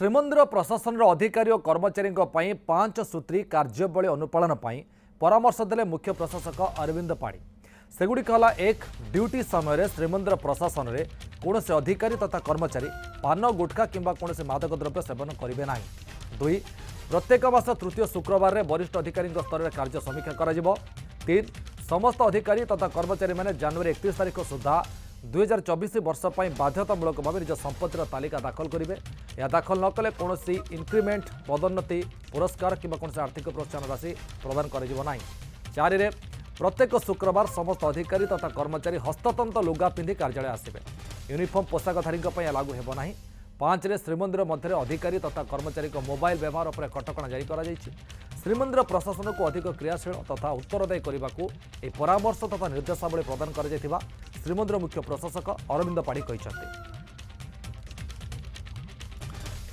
ଶ୍ରୀମନ୍ଦିର ପ୍ରଶାସନର ଅଧିକାରୀ ଓ କର୍ମଚାରୀଙ୍କ ପାଇଁ 5 ସୂତ୍ରୀ କାର୍ଯ୍ୟବଳୀ ଅନୁପାଳନ ପାଇଁ ପରାମର୍ଶ ଦେଲେ ମୁଖ୍ୟ ପ୍ରଶାସକ ଅରବିନ୍ଦ ପାଢ଼ୀ। ସେଗୁଡ଼ିକ ହେଲା 1. ଡ୍ୟୁଟି ସମୟରେ ଶ୍ରୀମନ୍ଦିର ପ୍ରଶାସନରେ କୌଣସି ଅଧିକାରୀ ତଥା କର୍ମଚାରୀ ପାନ ଗୁଟଖା କିମ୍ବା କୌଣସି ମାଦକ ଦ୍ରବ୍ୟ ସେବନ କରିବେ ନାହିଁ। 2. ପ୍ରତ୍ୟେକ ମାସ ତୃତୀୟ ଶୁକ୍ରବାରରେ ବରିଷ୍ଠ ଅଧିକାରୀଙ୍କ ସ୍ତରରେ କାର୍ଯ୍ୟ ସମୀକ୍ଷା କରାଯିବ। 3. ସମସ୍ତ ଅଧିକାରୀ ତଥା କର୍ମଚାରୀ ମାନେ ଜାନୁଆରୀ 31 ତାରିଖ ସୁଦ୍ଧା 2024 वर्ष पर बाध्यतामूलक भाव निज संपत्तिर तालिका दाखल करेंगे। यह दाखल न कले कौन इंक्रीमेंट पदोन्नति पुरस्कार किंवा कौन आर्थिक प्रोत्साहन राशि प्रदान कर। 4. प्रत्येक शुक्रवार समस्त अधिकारी तथा कर्मचारी हस्ततंत लुगा पिंधि कार्यालय आसवे। यूनिफॉर्म पोशाकधारी लागू हेब ना। 5. श्रीमंदिर मध्य अधिकारी तथा कर्मचारी मोबाइल व्यवहार पर कटकणा जारी कर। श्रीमंदिर प्रशासन को अधिक क्रियाशील तथा उत्तरदायी करने को यह परामर्श तथा निर्देशावली प्रदान कर श्रीमंदिर मुख्य प्रशासक अरविंद पाढ़ी कहते।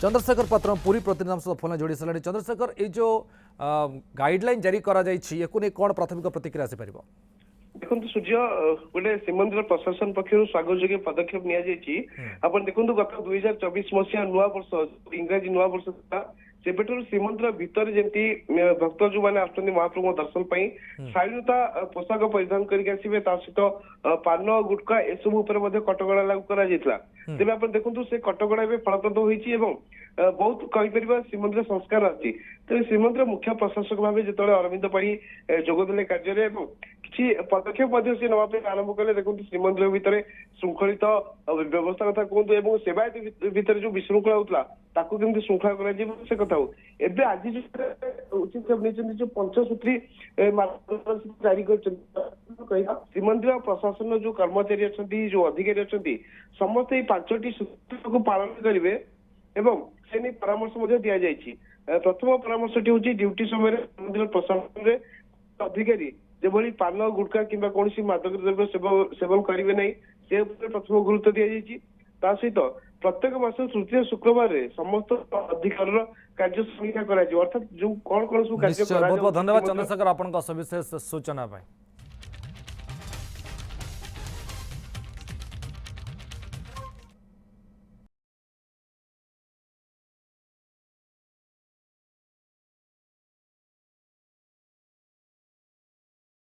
चंद्रशेखर पात्र पुरी प्रतिनिधि सहित फोन जोड़ी सारे। चंद्रशेखर ये जो गाइडलाइन जारी कौन प्राथमिक प्रतिक्रिया आसपार? देखो सूर्य गोटे श्रीमंदिर प्रशासन पक्ष स्वागत योग्य पदक्षेप नि देखो गत 2024 मसीहा नुआ वर्ष इंग्राजी नुआ वर्ष सेबेठू श्रीमंदिर भितर जमी भक्त जो मैंने आसुच्च महाप्रभु दर्शन शालीनता पोशाक परिधान करके सहित पान गुटखा एसबू कटकणा लागू कर तेज आप देखो से कटकणा फलप्रद होती बहुत कहीपर श्रीमंदिर संस्कार आसी तेज श्रीमंदिर मुख्य प्रशासक भाव जो अरविंद पाढ़ी जोगदे कार्य किसी पदक्षेप से नापी आरंभ कले। देखो श्रीमंदिर भितर श्रृंखलित व्यवस्था कथा कहतु सेवायत भितर जो विशृंखला होता केमती श्रृंखला कर कथा हो एवं आज उचित जो पंचसूत्री जारी कर श्रीमंदिर प्रशासन जो कर्मचारी अच्छा जो अधिकारी अच्छा समस्त 5टी सूत्र को पालन करेंगे से नहीं परामर्श दि जाए। प्रथम परामर्श हूँ ड्यूटी समय मंदिर प्रशासन अधिकारी जो पान गुटखा किंवा कौन मादक द्रव्य सेवन करेंगे ना से प्रथम गुरुत्व दि जाए। सहित प्रत्येक मास तृतीय शुक्रवार समस्त अधिकार कार्य समीक्षा कर अर्थात जो कौन कौन सब कार्य। बहुत बहुत धन्यवाद चंद्रशेखर आपन सविशेष सूचना।